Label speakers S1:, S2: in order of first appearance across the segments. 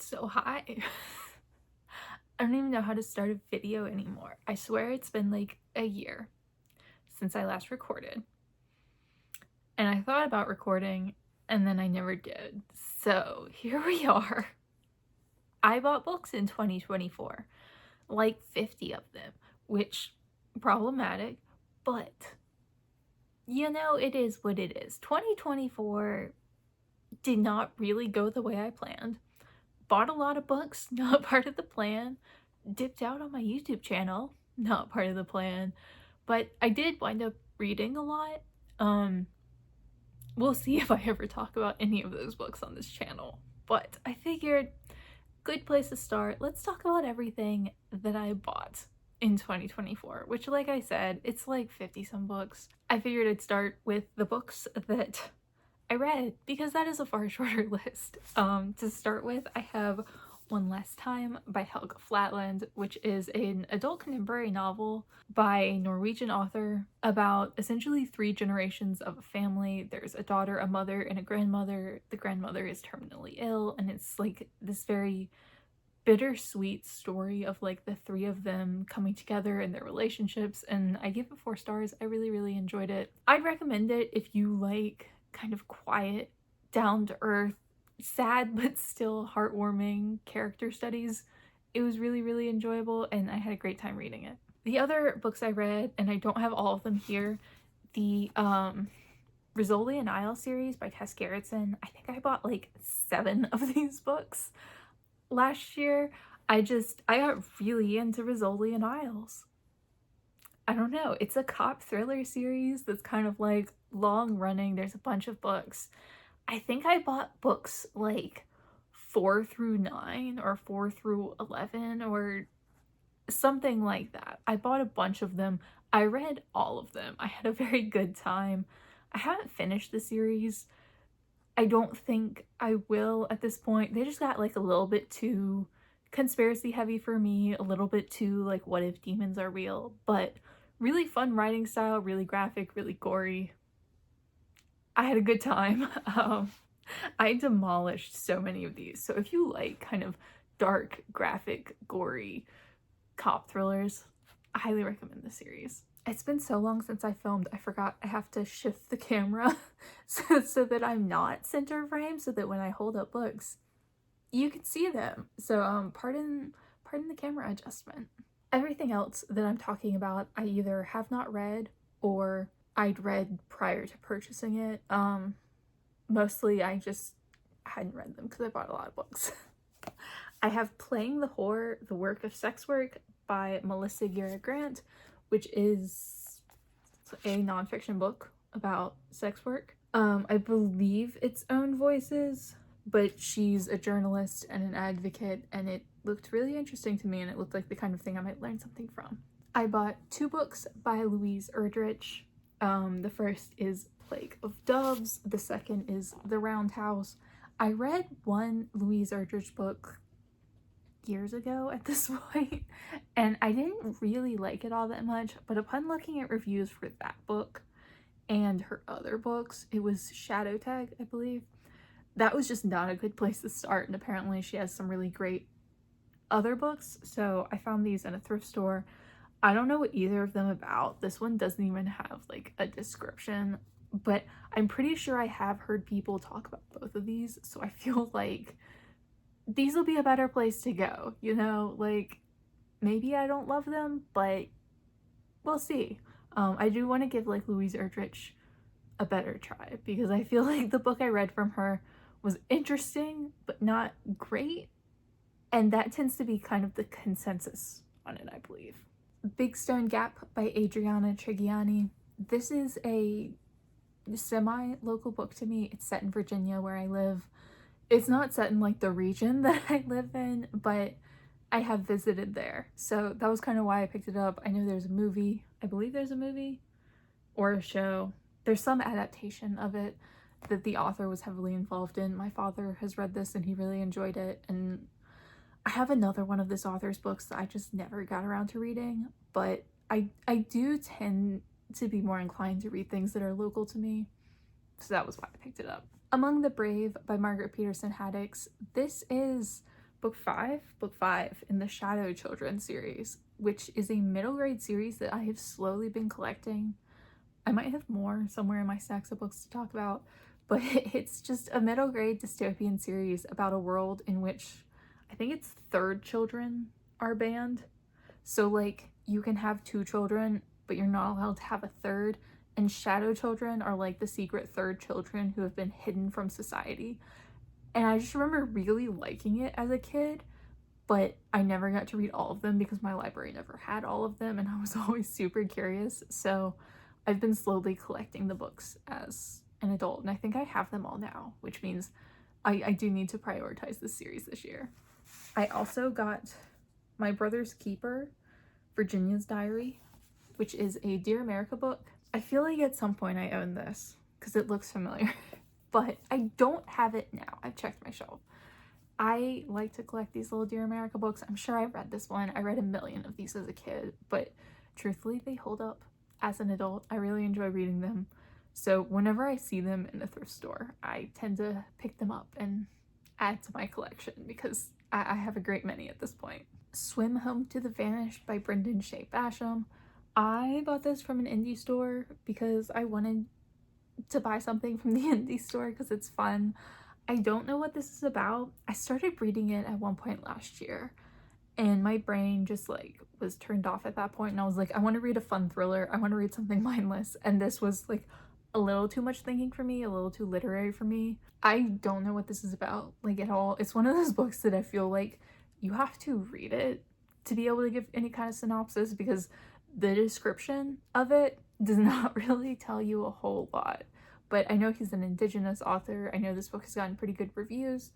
S1: It's so high. I don't even know how to start a video anymore. I swear it's been like a year since I last recorded. And I thought about recording and then I never did. So here we are. I bought books in 2024, like 50 of them, which problematic, but you know, it is what it is. 2024 did not really go the way I planned. Bought a lot of books, not part of the plan. Dipped out on my YouTube channel, not part of the plan. But I did wind up reading a lot. We'll see if I ever talk about any of those books on this channel. But I figured, good place to start. Let's talk about everything that I bought in 2024, which, like I said, it's like 50 some books. I figured I'd start with the books that I read because that is a far shorter list. To start with, I have One Last Time by Helga Flatland, which is an adult contemporary novel by a Norwegian author about essentially 3 generations of a family. There's a daughter, a mother, and a grandmother. The grandmother is terminally ill, and it's like this very bittersweet story of like the 3 of them coming together and their relationships, and I give it 4 stars. I really enjoyed it. I'd recommend it if you like kind of quiet, down-to-earth, sad but still heartwarming character studies. It was really enjoyable and I had a great time reading it. The other books I read, and I don't have all of them here, the Rizzoli and Isle series by Tess Gerritsen. I think I bought like 7 of these books last year. I got really into Rizzoli and Isles. I don't know, it's a cop thriller series that's kind of like long running. There's a bunch of books. I think I bought books like 4 through 9 or 4 through 11 or something like that. I bought a bunch of them. I read all of them. I had a very good time. I haven't finished the series. I don't think I will at this point. They just got like a little bit too conspiracy heavy for me, a little bit too like what if demons are real, but really fun writing style, really graphic, really gory. I had a good time. I demolished so many of these. So if you like kind of dark, graphic, gory cop thrillers, I highly recommend the series. It's been so long since I filmed, I forgot I have to shift the camera so that I'm not center frame, so that when I hold up books, you can see them. So pardon the camera adjustment. Everything else that I'm talking about, I either have not read or I'd read prior to purchasing it. Mostly I just hadn't read them because I bought a lot of books. I have Playing the Whore, The Work of Sex Work by Melissa Gira Grant, which is a nonfiction book about sex work. I believe it's Own Voices, but she's a journalist and an advocate, and it looked really interesting to me, and it looked like the kind of thing I might learn something from. I bought 2 books by Louise Erdrich. The first is Plague of Doves, the second is The Round House. I read one Louise Erdrich book years ago at this point, and I didn't really like it all that much, but upon looking at reviews for that book and her other books, it was Shadow Tag, I believe, that was just not a good place to start, and apparently she has some really great other books, so I found these in a thrift store. I don't know what either of them about. This one doesn't even have like a description, but I'm pretty sure I have heard people talk about both of these, so I feel like these will be a better place to go, you know? Like, maybe I don't love them, but we'll see. I do want to give like Louise Erdrich a better try because I feel like the book I read from her was interesting but not great, and that tends to be kind of the consensus on it, I believe. Big Stone Gap by Adriana Trigiani. This is a semi-local book to me. It's set in Virginia where I live. It's not set in like the region that I live in, but I have visited there. So that was kind of why I picked it up. I know there's a movie. I believe there's a movie or a show. There's some adaptation of it that the author was heavily involved in. My father has read this and he really enjoyed it, and I have another one of this author's books that I just never got around to reading, but I do tend to be more inclined to read things that are local to me, so that was why I picked it up. Among the Brave by Margaret Peterson Haddix. This is book five in the Shadow Children series, which is a middle grade series that I have slowly been collecting. I might have more somewhere in my stacks of books to talk about, but it's just a middle grade dystopian series about a world in which I think it's third children are banned. So like you can have two children, but you're not allowed to have a third. And shadow children are like the secret third children who have been hidden from society. And I just remember really liking it as a kid, but I never got to read all of them because my library never had all of them, and I was always super curious. So I've been slowly collecting the books as an adult, and I think I have them all now, which means I do need to prioritize this series this year. I also got My Brother's Keeper, Virginia's Diary, which is a Dear America book. I feel like at some point I own this because it looks familiar, but I don't have it now. I've checked my shelf. I like to collect these little Dear America books. I'm sure I read this one. I read a million of these as a kid, but truthfully, they hold up as an adult. I really enjoy reading them. So whenever I see them in the thrift store, I tend to pick them up and add to my collection because I have a great many at this point. Swim Home to the Vanished by Brendan Shay Basham. I bought this from an indie store because I wanted to buy something from the indie store because it's fun. I don't know what this is about. I started reading it at one point last year and my brain just like was turned off at that point, and I was like, I want to read a fun thriller. I want to read something mindless, and this was like a little too much thinking for me, a little too literary for me. I don't know what this is about like at all. It's one of those books that I feel like you have to read it to be able to give any kind of synopsis because the description of it does not really tell you a whole lot. But I know he's an Indigenous author. I know this book has gotten pretty good reviews,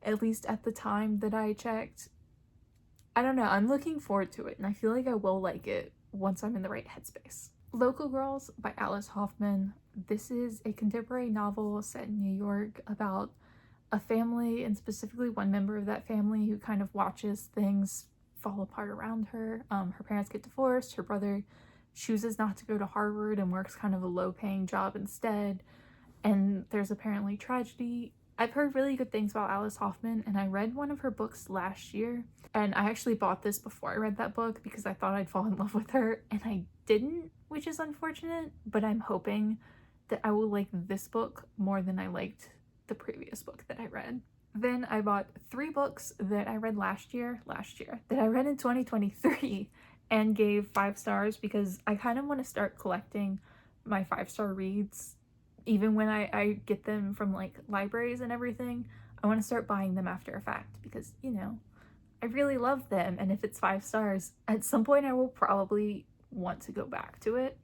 S1: at least at the time that I checked. I don't know, I'm looking forward to it, and I feel like I will like it once I'm in the right headspace. Local Girls by Alice Hoffman. This is a contemporary novel set in New York about a family, and specifically one member of that family who kind of watches things fall apart around her. Her parents get divorced, her brother chooses not to go to Harvard and works kind of a low-paying job instead, and there's apparently tragedy. I've heard really good things about Alice Hoffman, and I read one of her books last year, and I actually bought this before I read that book because I thought I'd fall in love with her, and I didn't, which is unfortunate, but I'm hoping that I will like this book more than I liked the previous book that I read. Then I bought 3 books that I read last year, that I read in 2023 and gave 5 stars because I kind of want to start collecting my 5-star reads. Even when I get them from like libraries and everything, I want to start buying them after a fact because, you know, I really love them, and if it's 5 stars, at some point I will probably want to go back to it,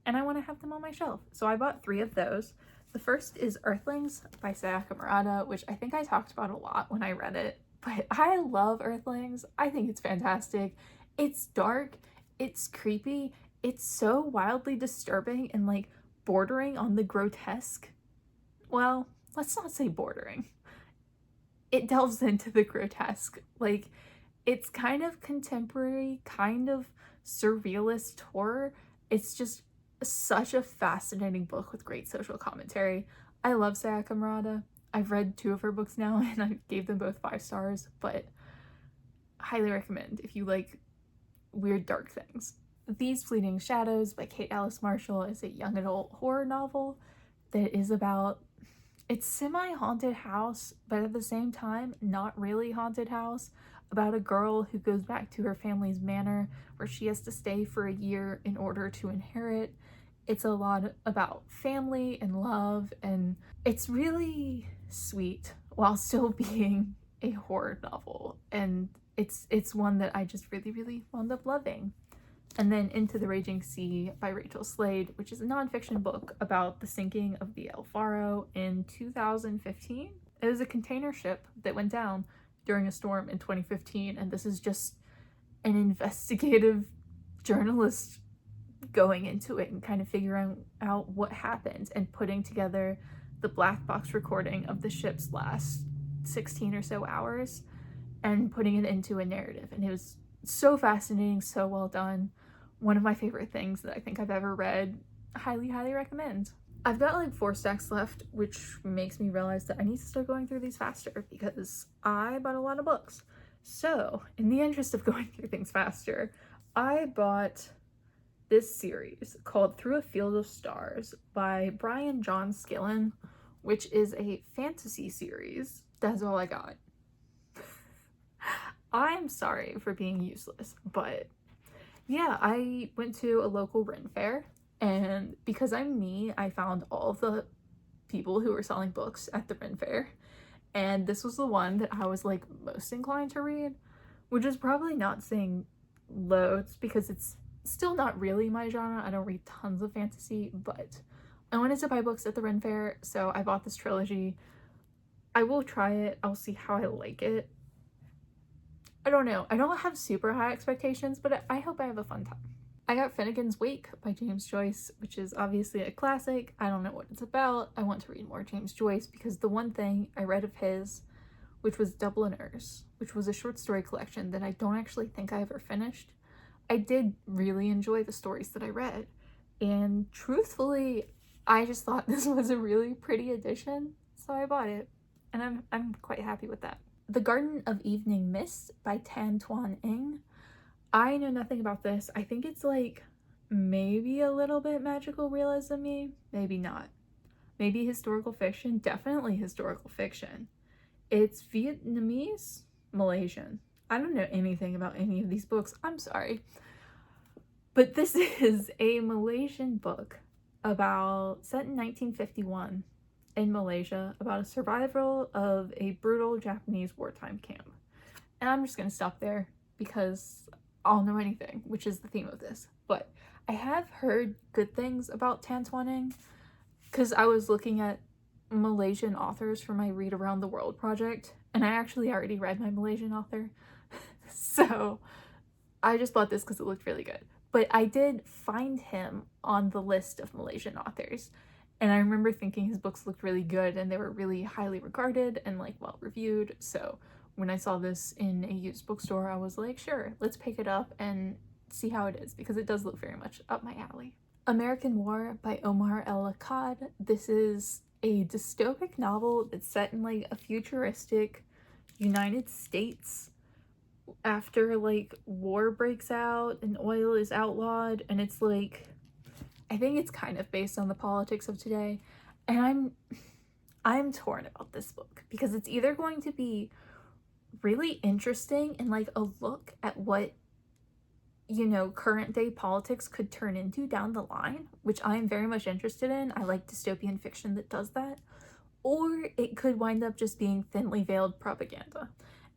S1: and I want to have them on my shelf. So I bought 3 of those. The first is Earthlings by Sayaka Murata, which I think I talked about a lot when I read it, but I love Earthlings. I think it's fantastic. It's dark, it's creepy, it's so wildly disturbing and like bordering on the grotesque. Well, let's not say bordering. It delves into the grotesque. Like, it's kind of contemporary, kind of surrealist horror. It's just such a fascinating book with great social commentary. I love Sayaka Murata. I've read 2 of her books now and I gave them both 5 stars, but highly recommend if you like weird dark things. These Fleeting Shadows by Kate Alice Marshall is a young adult horror novel that is about, it's semi-haunted house, but at the same time, not really haunted house, about a girl who goes back to her family's manor where she has to stay for a year in order to inherit. It's a lot about family and love, and it's really sweet while still being a horror novel, and it's one that I just really wound up loving. And then Into the Raging Sea by Rachel Slade, which is a nonfiction book about the sinking of the El Faro in 2015. It was a container ship that went down during a storm in 2015, and this is just an investigative journalist going into it and kind of figuring out what happened and putting together the black box recording of the ship's last 16 or so hours and putting it into a narrative. And it was so fascinating, so well done. One of my favorite things that I think I've ever read. Highly recommend. I've got like 4 stacks left, which makes me realize that I need to start going through these faster because I bought a lot of books. So, in the interest of going through things faster, I bought this series called Through a Field of Stars by Brian John Skillen, which is a fantasy series. That's all I got. I'm sorry for being useless, but yeah, I went to a local Ren fair, and because I'm me, I found all of the people who were selling books at the Ren fair, and this was the one that I was like most inclined to read, which is probably not saying loads because it's still not really my genre. I don't read tons of fantasy, but I wanted to buy books at the Ren fair, so I bought this trilogy. I will try it. I'll see how I like it. I don't know. I don't have super high expectations, but I hope I have a fun time. I got Finnegan's Wake by James Joyce, which is obviously a classic. I don't know what it's about. I want to read more James Joyce because the one thing I read of his, which was Dubliners, which was a short story collection that I don't actually think I ever finished. I did really enjoy the stories that I read, and truthfully, I just thought this was a really pretty edition, so I bought it, and I'm quite happy with that. The Garden of Evening Mist by Twan. I know nothing about this. I think it's like maybe a little bit magical realism-y, maybe not. Maybe historical fiction, definitely historical fiction. It's Vietnamese, Malaysian. I don't know anything about any of these books, I'm sorry. But this is a Malaysian book set in 1951 in Malaysia about a survival of a brutal Japanese wartime camp. And I'm just gonna stop there because I'll know anything, which is the theme of this. But I have heard good things about Tan Twan because I was looking at Malaysian authors for my Read Around the World project, and I actually already read my Malaysian author. So I just bought this because it looked really good. But I did find him on the list of Malaysian authors, and I remember thinking his books looked really good and they were really highly regarded and like well reviewed. So when I saw this in a used bookstore, I was like, sure, let's pick it up and see how it is because it does look very much up my alley. American War by Omar Akkad. This is a dystopic novel that's set in like a futuristic United States after like war breaks out and oil is outlawed, and it's like, I think it's kind of based on the politics of today, and I'm torn about this book because it's either going to be really interesting and like a look at what, you know, current day politics could turn into down the line, which I'm very much interested in. I like dystopian fiction that does that. Or it could wind up just being thinly veiled propaganda.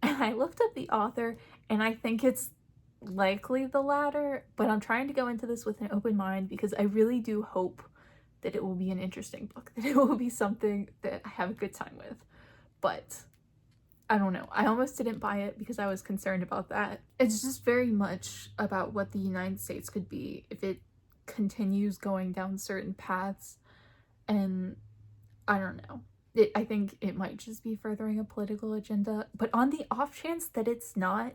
S1: And I looked up the author, and I think it's likely the latter, but I'm trying to go into this with an open mind because I really do hope that it will be an interesting book, that it will be something that I have a good time with. But I don't know. I almost didn't buy it because I was concerned about that. It's just very much about what the United States could be if it continues going down certain paths, and I don't know. I think it might just be furthering a political agenda, but on the off chance that it's not,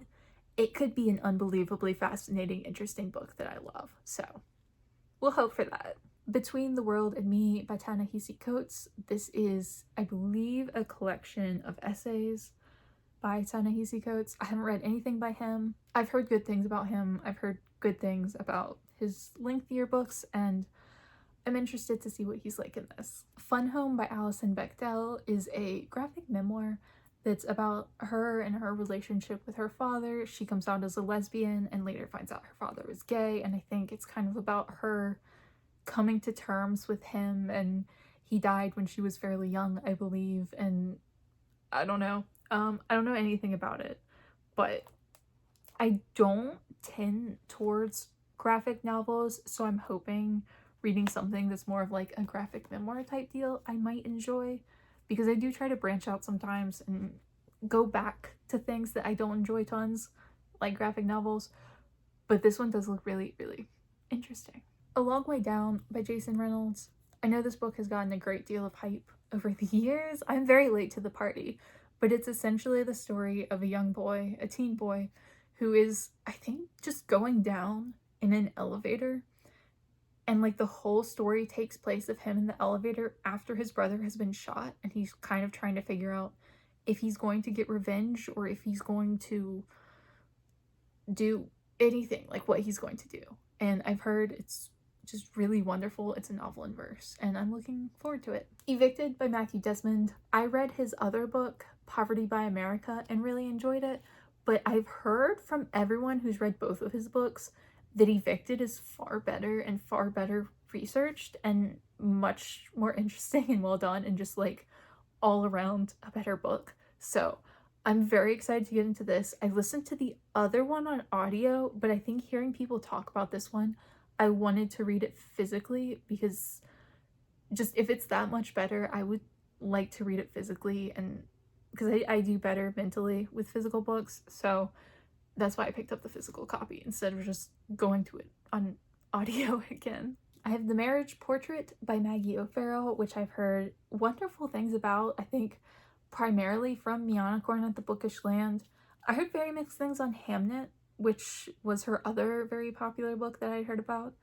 S1: it could be an unbelievably fascinating, interesting book that I love. So we'll hope for that. Between the World and Me by Ta-Nehisi Coates. This is, I believe, a collection of essays by Ta-Nehisi Coates. I haven't read anything by him. I've heard good things about him. I've heard good things about his lengthier books, and I'm interested to see what he's like in this. Fun Home by Alison Bechdel is a graphic memoir that's about her and her relationship with her father. She comes out as a lesbian and later finds out her father was gay, and I think it's kind of about her coming to terms with him, and he died when she was fairly young, I believe, and I don't know. I don't know anything about it, but I don't tend towards graphic novels, so I'm hoping reading something that's more of like a graphic memoir type deal I might enjoy, because I do try to branch out sometimes and go back to things that I don't enjoy tons, like graphic novels, but this one does look really, really interesting. A Long Way Down by Jason Reynolds. I know this book has gotten a great deal of hype over the years. I'm very late to the party, but it's essentially the story of a young boy, a teen boy, who is, I think, just going down in an elevator, And like the whole story takes place of him in the elevator after his brother has been shot, and he's kind of trying to figure out if he's going to get revenge or if he's going to do anything, like what he's going to do. And I've heard it's just really wonderful. It's a novel in verse, and I'm looking forward to it. Evicted by Matthew Desmond. I read his other book, Poverty by America, and really enjoyed it, but I've heard from everyone who's read both of his books that Evicted is far better and far better researched and much more interesting and well done, and just like all around a better book. So I'm very excited to get into this. I listened to the other one on audio, but I think hearing people talk about this one, I wanted to read it physically, because just if it's that much better, I would like to read it physically, and because I do better mentally with physical books, so that's why I picked up the physical copy instead of just going to it on audio again. I have The Marriage Portrait by Maggie O'Farrell, which I've heard wonderful things about, I think primarily from Mianacorn at the Bookish Land. I heard very mixed things on Hamnet, which was her other very popular book that I'd heard about.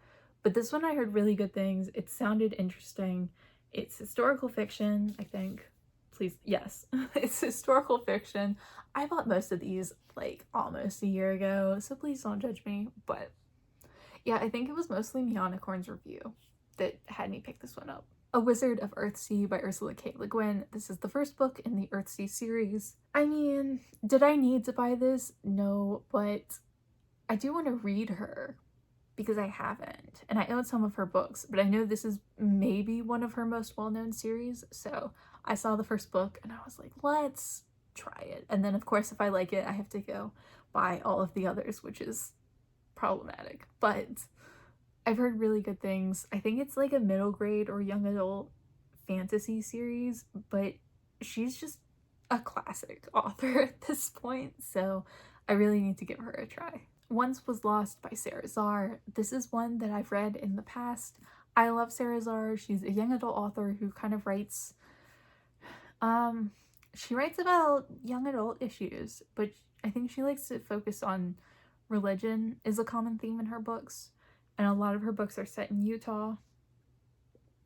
S1: But this one I heard really good things. It sounded interesting. It's historical fiction, I think. Please, yes, it's historical fiction. I bought most of these like almost a year ago, so please don't judge me. But yeah, I think it was mostly Mianacorn's review that had me pick this one up. A Wizard of Earthsea by Ursula K. Le Guin. This is the first book in the Earthsea series. I mean, did I need to buy this? No, but I do want to read her because I haven't. And I own some of her books, but I know this is maybe one of her most well-known series. So I saw the first book and I was like, let's try it. And then of course, if I like it, I have to go buy all of the others, which is problematic. But I've heard really good things. I think it's like a middle grade or young adult fantasy series, but she's just a classic author at this point, so I really need to give her a try. Once Was Lost by Sarah Zarr. This is one that I've read in the past. I love Sarah Zarr. She's a young adult author who kind of writes, she writes about young adult issues, but I think she likes to focus on religion is a common theme in her books, and a lot of her books are set in Utah.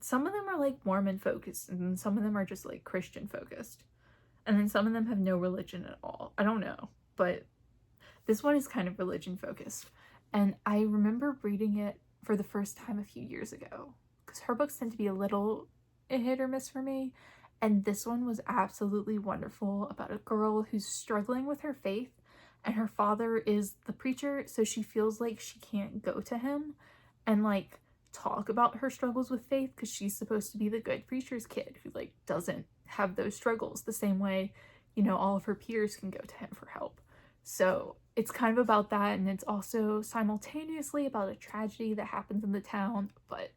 S1: Some of them are like Mormon focused, and some of them are just like Christian focused, and then some of them have no religion at all. I don't know, but this one is kind of religion focused, and I remember reading it for the first time a few years ago, because her books tend to be a little hit or miss for me, and this one was absolutely wonderful, about a girl who's struggling with her faith, and her father is the preacher, so she feels like she can't go to him and like talk about her struggles with faith, because she's supposed to be the good preacher's kid who like doesn't have those struggles the same way, you know, all of her peers can go to him for help. So it's kind of about that, and it's also simultaneously about a tragedy that happens in the town. But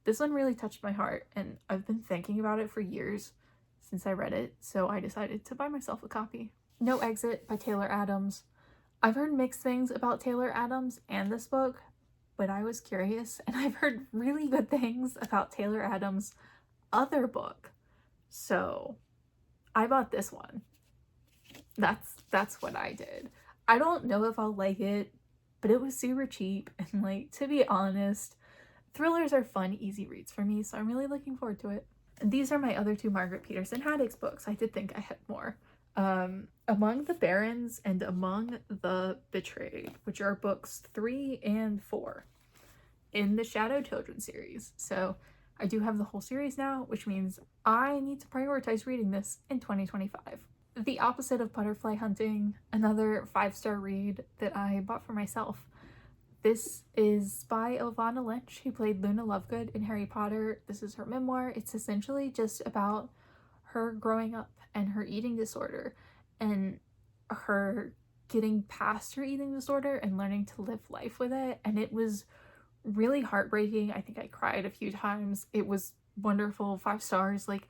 S1: this one really touched my heart, and I've been thinking about it for years since I read it, so I decided to buy myself a copy. No Exit by Taylor Adams. I've heard mixed things about Taylor Adams and this book, but I was curious, and I've heard really good things about Taylor Adams' other book, so I bought this one. That's what I did. I don't know if I'll like it, but it was super cheap, and like, to be honest, thrillers are fun, easy reads for me, so I'm really looking forward to it. And these are my other two Margaret Peterson Haddix books. I did think I had more. Among the Barons and Among the Betrayed, which are books 3 and 4 in the Shadow Children series. So I do have the whole series now, which means I need to prioritize reading this in 2025. The Opposite of Butterfly Hunting, another 5-star read that I bought for myself. This is by Ilvana Lynch, who played Luna Lovegood in Harry Potter. This is her memoir. It's essentially just about her growing up and her eating disorder, and her getting past her eating disorder and learning to live life with it. And it was really heartbreaking. I think I cried a few times. It was wonderful. 5 stars. Like,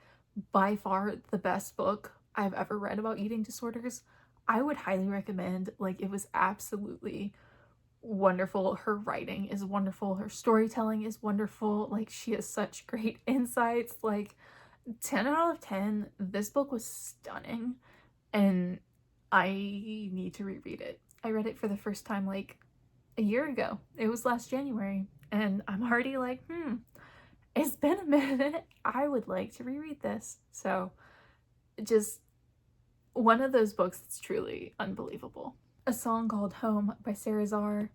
S1: by far the best book I've ever read about eating disorders. I would highly recommend. Like, it was absolutely wonderful. Her writing is wonderful. Her storytelling is wonderful. Like, she has such great insights. Like, 10 out of 10. This book was stunning, and I need to reread it. I read it for the first time like a year ago. It was last January, and I'm already like, it's been a minute. I would like to reread this. So just one of those books that's truly unbelievable. A Song Called Home by Sarah Zarr.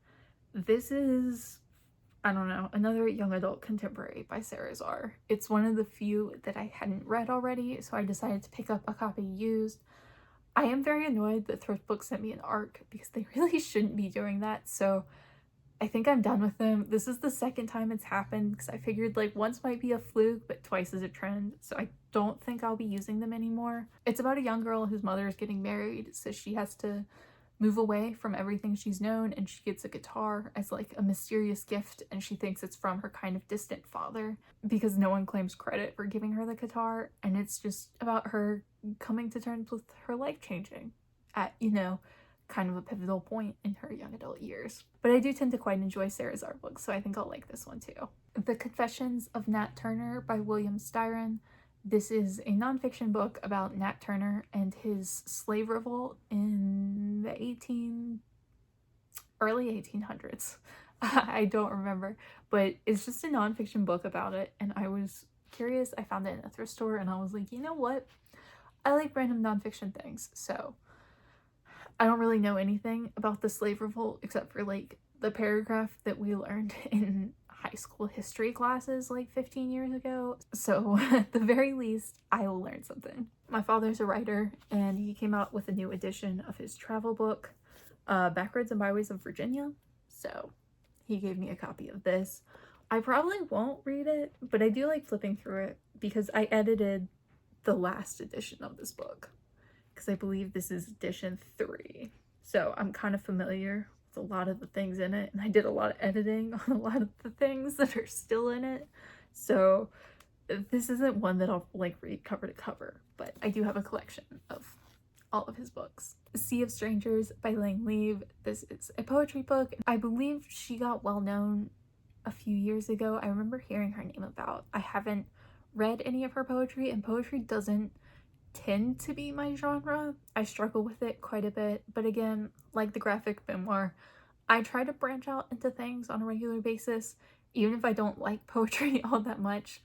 S1: This is, I don't know, another young adult contemporary by Sarah Zarr. It's one of the few that I hadn't read already, so I decided to pick up a copy used. I am very annoyed that Thrift Books sent me an ARC because they really shouldn't be doing that, so I think I'm done with them. This is the second time it's happened because I figured like once might be a fluke, but twice is a trend, so I don't think I'll be using them anymore. It's about a young girl whose mother is getting married, so she has to move away from everything she's known, and she gets a guitar as like a mysterious gift, and she thinks it's from her kind of distant father because no one claims credit for giving her the guitar, and it's just about her coming to terms with her life changing at, you know, kind of a pivotal point in her young adult years. But I do tend to quite enjoy Sarah Zarr books, so I think I'll like this one too. The Confessions of Nat Turner by William Styron. This is a nonfiction book about Nat Turner and his slave revolt in the early 1800s. I don't remember, but it's just a nonfiction book about it, and I was curious. I found it in a thrift store, and I was like, you know what? I like random nonfiction things, so I don't really know anything about the slave revolt except for like the paragraph that we learned in high school history classes like 15 years ago. So at the very least, I will learn something. My father's a writer, and he came out with a new edition of his travel book, Backwards and Byways of Virginia. So he gave me a copy of this. I probably won't read it, but I do like flipping through it because I edited the last edition of this book, because I believe this is edition 3. So I'm kind of familiar with a lot of the things in it, and I did a lot of editing on a lot of the things that are still in it. So this isn't one that I'll like read cover to cover, but I do have a collection of all of his books. Sea of Strangers by Lang Leave. This is a poetry book. I believe she got well known a few years ago. I remember hearing her name about. I haven't read any of her poetry, and poetry doesn't tend to be my genre. I struggle with it quite a bit, but again, like the graphic memoir, I try to branch out into things on a regular basis, even if I don't like poetry all that much.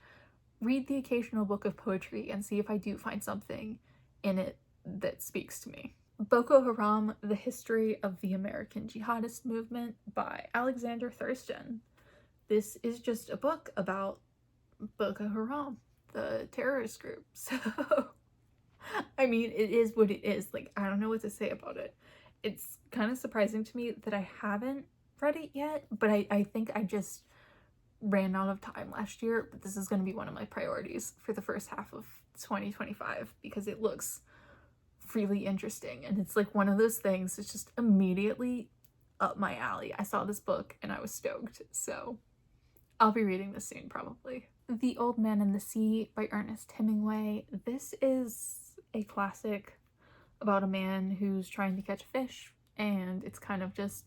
S1: Read the occasional book of poetry and see if I do find something in it that speaks to me. Boko Haram, The History of the American Jihadist Movement by Alexander Thurston. This is just a book about Boko Haram, the terrorist group. So I mean, it is what it is. Like, I don't know what to say about it. It's kind of surprising to me that I haven't read it yet, but I think I just ran out of time last year. But this is going to be one of my priorities for the first half of 2025 because it looks really interesting, and it's like one of those things that's just immediately up my alley. I saw this book and I was stoked, so I'll be reading this soon probably. The Old Man and the Sea by Ernest Hemingway. This is a classic about a man who's trying to catch fish, and it's kind of just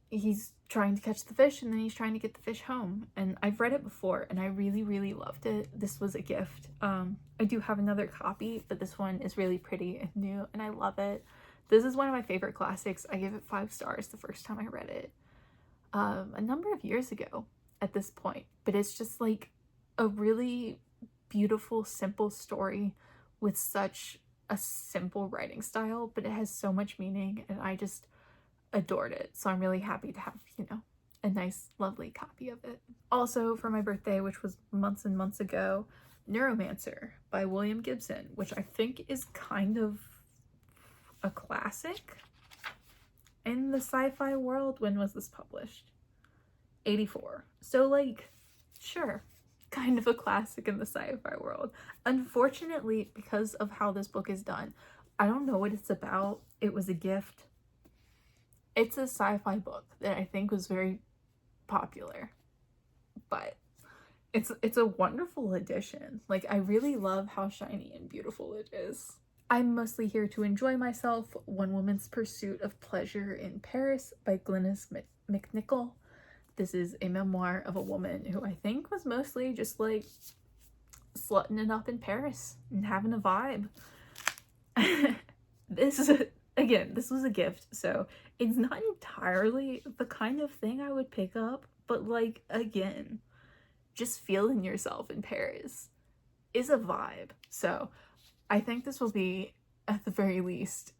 S1: he's trying to catch the fish and then he's trying to get the fish home. And I've read it before and I really loved it. This was a gift. I do have another copy, but this one is really pretty and new and I love it. This is one of my favorite classics. I gave it 5 stars the first time I read it a number of years ago at this point, but it's just like a really beautiful, simple story with such a simple writing style, but it has so much meaning and I just adored it. So I'm really happy to have, you know, a nice, lovely copy of it. Also for my birthday, which was months and months ago, Neuromancer by William Gibson, which I think is kind of a classic in the sci-fi world. When was this published? 84. So like, sure, kind of a classic in the sci-fi world. Unfortunately, because of how this book is done, I don't know what it's about. It was a gift. It's a sci-fi book that I think was very popular, but it's a wonderful edition. Like, I really love how shiny and beautiful it is. I'm mostly here to enjoy myself. One Woman's Pursuit of Pleasure in Paris by Glynis McNichol. This is a memoir of a woman who I think was mostly just like slutting it up in Paris and having a vibe. This again, this was a gift, so it's not entirely the kind of thing I would pick up, but like, again, just feeling yourself in Paris is a vibe. So I think this will be, at the very least,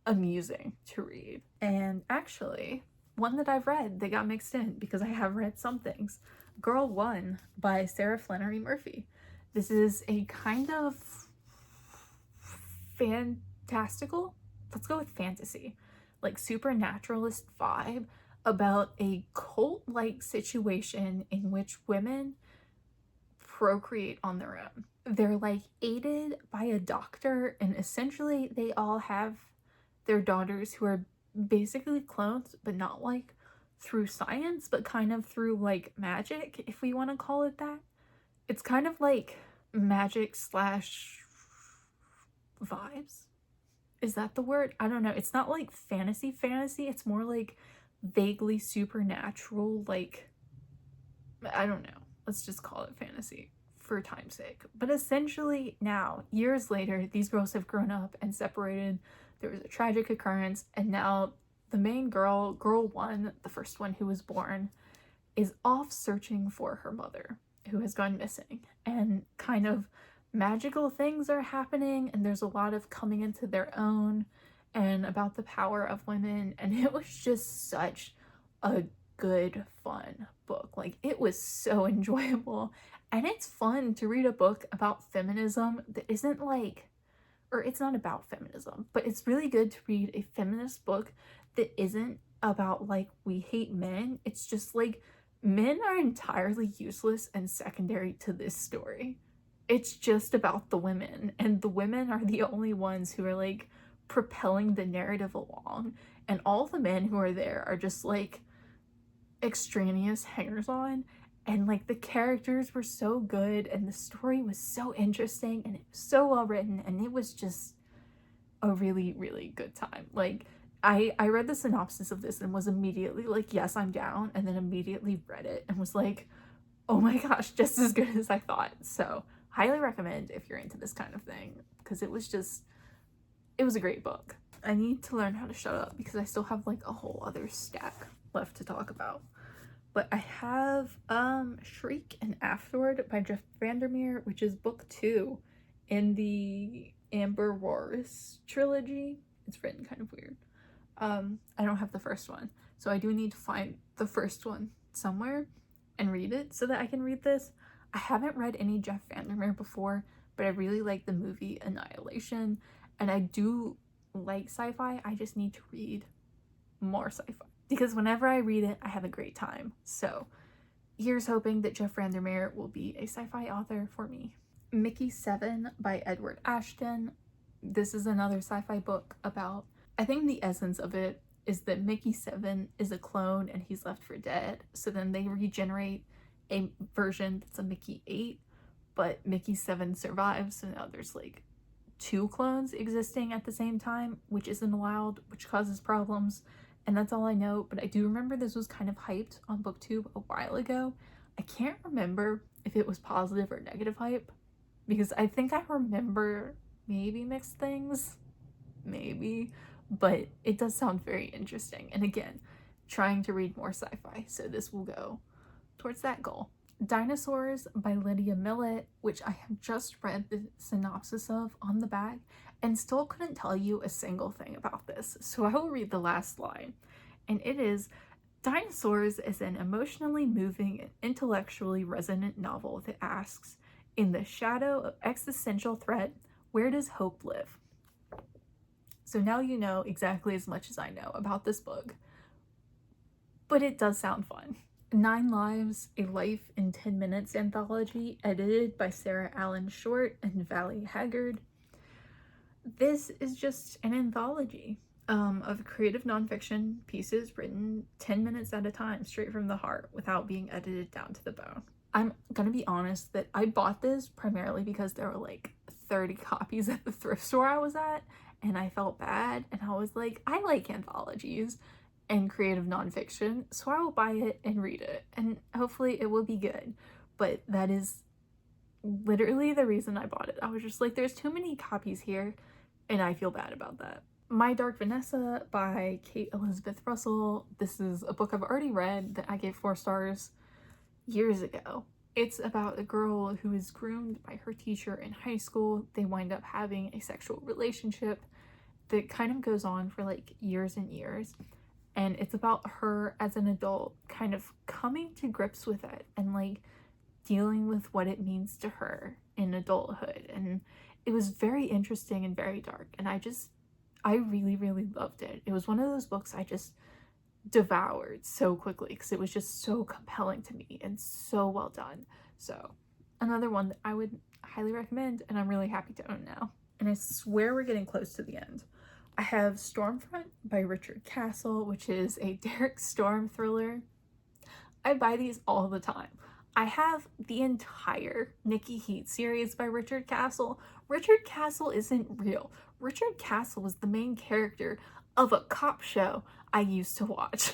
S1: amusing to read. And actually, one that I've read that got mixed in, because I have read some things, Girl One by Sarah Flannery Murphy. This is a kind of fantastical, let's go with fantasy, like supernaturalist vibe about a cult-like situation in which women procreate on their own. They're like aided by a doctor, and essentially they all have their daughters who are basically clones, but not like through science, but kind of through like magic, if we want to call it that. It's kind of like magic slash vibes. Is that the word? I don't know. It's not like fantasy. It's more like vaguely supernatural, like, I don't know. Let's just call it fantasy for time's sake. But essentially now, years later, these girls have grown up and separated. There was a tragic occurrence, and now the main girl, Girl One, the first one who was born, is off searching for her mother, who has gone missing. And kind of magical things are happening, and there's a lot of coming into their own and about the power of women. And it was just such a good, fun book. Like, it was so enjoyable. And it's fun to read a book about feminism that isn't like, or it's not about feminism, but it's really good to read a feminist book that isn't about like, we hate men. It's just like, men are entirely useless and secondary to this story. It's just about the women, and the women are the only ones who are like propelling the narrative along, and all the men who are there are just like extraneous hangers-on. And like, the characters were so good, and the story was so interesting, and it was so well written, and it was just a really, really good time. Like, I read the synopsis of this and was immediately like, yes, I'm down, and then immediately read it and was like, oh my gosh, just as good as I thought. So highly recommend if you're into this kind of thing, because it was a great book. I need to learn how to shut up because I still have like a whole other stack left to talk about. But I have Shriek and Afterward by Jeff Vandermeer, which is book 2 in the Amber Wars trilogy. It's written kind of weird. I don't have the first one, so I do need to find the first one somewhere and read it so that I can read this. I haven't read any Jeff Vandermeer before, but I really like the movie Annihilation, and I do like sci-fi. I just need to read more sci-fi, because whenever I read it, I have a great time. So here's hoping that Jeff Vandermeer will be a sci-fi author for me. Mickey 7 by Edward Ashton. This is another sci-fi book about, I think the essence of it is that Mickey 7 is a clone and he's left for dead. So then they regenerate a version that's a Mickey 8, but Mickey 7 survives. So now there's like 2 clones existing at the same time, which isn't allowed, which causes problems. And that's all I know, but I do remember this was kind of hyped on BookTube a while ago. I can't remember if it was positive or negative hype, because I think I remember maybe mixed things, maybe, but it does sound very interesting. And again, trying to read more sci-fi, so this will go towards that goal. Dinosaurs by Lydia Millett, which I have just read the synopsis of on the back and still couldn't tell you a single thing about this, so I will read the last line. And it is, Dinosaurs is an emotionally moving and intellectually resonant novel that asks, in the shadow of existential threat, where does hope live? So now you know exactly as much as I know about this book, but it does sound fun. 9 Lives, A Life in 10 Minutes anthology, edited by Sarah Allen Short and Valley Haggard. This is just an anthology of creative nonfiction pieces written 10 minutes at a time, straight from the heart, without being edited down to the bone. I'm gonna be honest that I bought this primarily because there were like 30 copies at the thrift store I was at, and I felt bad, and I was like, I like anthologies and creative nonfiction, so I will buy it and read it, and hopefully it will be good. But that is literally the reason I bought it. I was just like, there's too many copies here, and I feel bad about that. My Dark Vanessa by Kate Elizabeth Russell. This is a book I've already read that I gave 4 stars years ago. It's about a girl who is groomed by her teacher in high school. They wind up having a sexual relationship that kind of goes on for like years and years. And it's about her as an adult kind of coming to grips with it and like dealing with what it means to her in adulthood. And it was very interesting and very dark. And I really, really loved it. It was one of those books I just devoured so quickly because it was just so compelling to me and so well done. So another one that I would highly recommend, and I'm really happy to own now. And I swear we're getting close to the end. I have Stormfront by Richard Castle, which is a Derek Storm thriller. I buy these all the time. I have the entire Nikki Heat series by Richard Castle. Richard Castle isn't real. Richard Castle was the main character of a cop show I used to watch.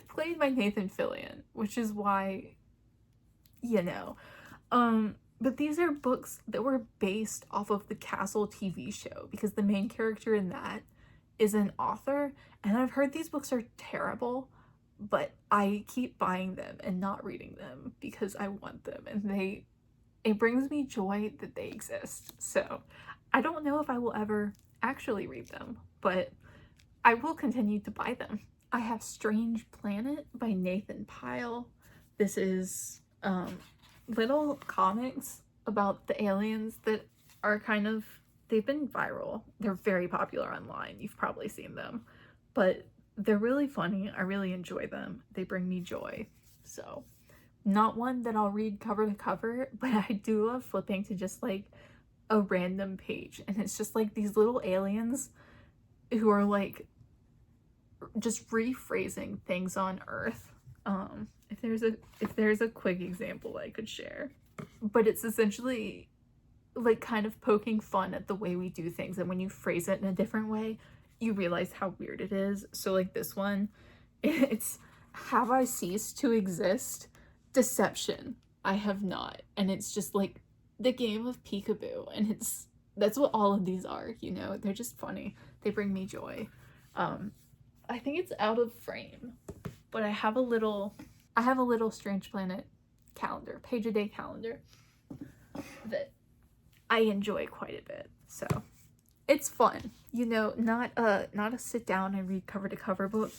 S1: Played by Nathan Fillion, which is why, you know. But these are books that were based off of the Castle TV show because the main character in that is an author, and I've heard these books are terrible, but I keep buying them and not reading them because I want them, and it brings me joy that they exist. So I don't know if I will ever actually read them, but I will continue to buy them. I have Strange Planet by Nathan Pyle. This is little comics about the aliens that are they've been viral. They're very popular online. You've probably seen them, but they're really funny. I really enjoy them. They bring me joy. So not one that I'll read cover to cover, but I do love flipping to just like a random page, and it's just like these little aliens who are like just rephrasing things on Earth. If there's a quick example I could share, but it's essentially like kind of poking fun at the way we do things, and when you phrase it in a different way you realize how weird it is. So like this one, it's have I ceased to exist? Deception, I have not. And it's just like the game of peekaboo, and that's what all of these are, you know. They're just funny. They bring me joy. I think it's out of frame, but I have a little Strange Planet calendar, page a day calendar that I enjoy quite a bit. So it's fun, you know, not a sit down and read cover to cover book,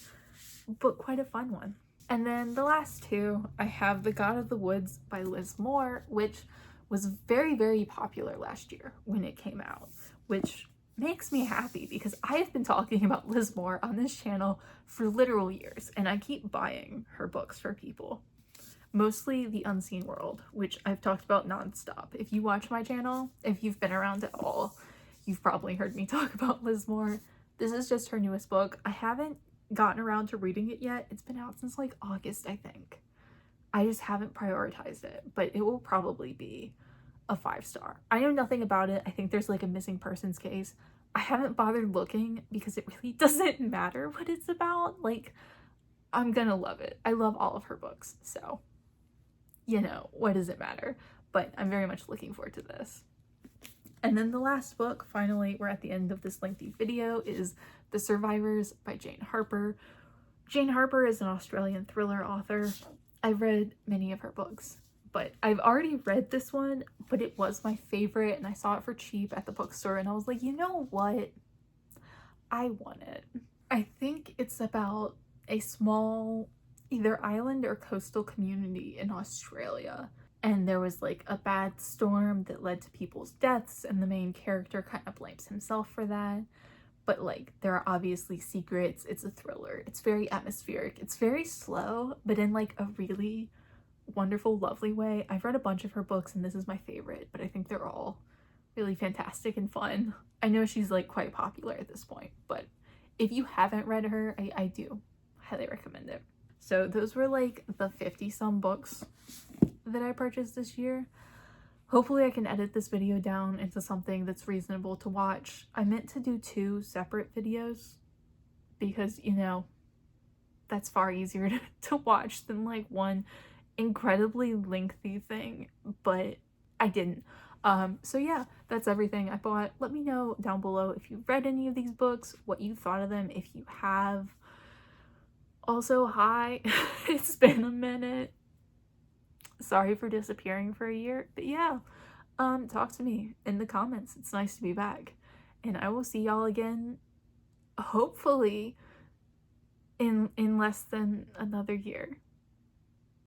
S1: but quite a fun one. And then the last 2, I have The God of the Woods by Liz Moore, which was very, very popular last year when it came out, which makes me happy because I have been talking about Liz Moore on this channel for literal years, and I keep buying her books for people. Mostly The Unseen World, which I've talked about nonstop. If you watch my channel, if you've been around at all, you've probably heard me talk about Liz Moore. This is just her newest book. I haven't gotten around to reading it yet. It's been out since like August, I think. I just haven't prioritized it, but it will probably be a 5-star. I know nothing about it. I think there's like a missing persons case. I haven't bothered looking because it really doesn't matter what it's about. Like, I'm gonna love it. I love all of her books, so, you know, what does it matter? But I'm very much looking forward to this. And then the last book, finally, we're at the end of this lengthy video, is The Survivors by Jane Harper. Jane Harper is an Australian thriller author. I've read many of her books, but I've already read this one, but it was my favorite, and I saw it for cheap at the bookstore, and I was like, you know what? I want it. I think it's about a small, either island or coastal community in Australia, and there was like a bad storm that led to people's deaths, and the main character kind of blames himself for that. But like, there are obviously secrets. It's a thriller. It's very atmospheric. It's very slow, but in like a really wonderful, lovely way. I've read a bunch of her books, and this is my favorite, but I think they're all really fantastic and fun. I know she's like quite popular at this point, but if you haven't read her, I do highly recommend it. So those were like the 50-some books that I purchased this year. Hopefully I can edit this video down into something that's reasonable to watch. I meant to do 2 separate videos because, you know, that's far easier to watch than like one incredibly lengthy thing, but I didn't. So yeah, that's everything I bought. Let me know down below if you've read any of these books, what you thought of them, if you have. Also, hi, it's been a minute. Sorry for disappearing for a year, but yeah, talk to me in the comments. It's nice to be back, and I will see y'all again, hopefully, in less than another year.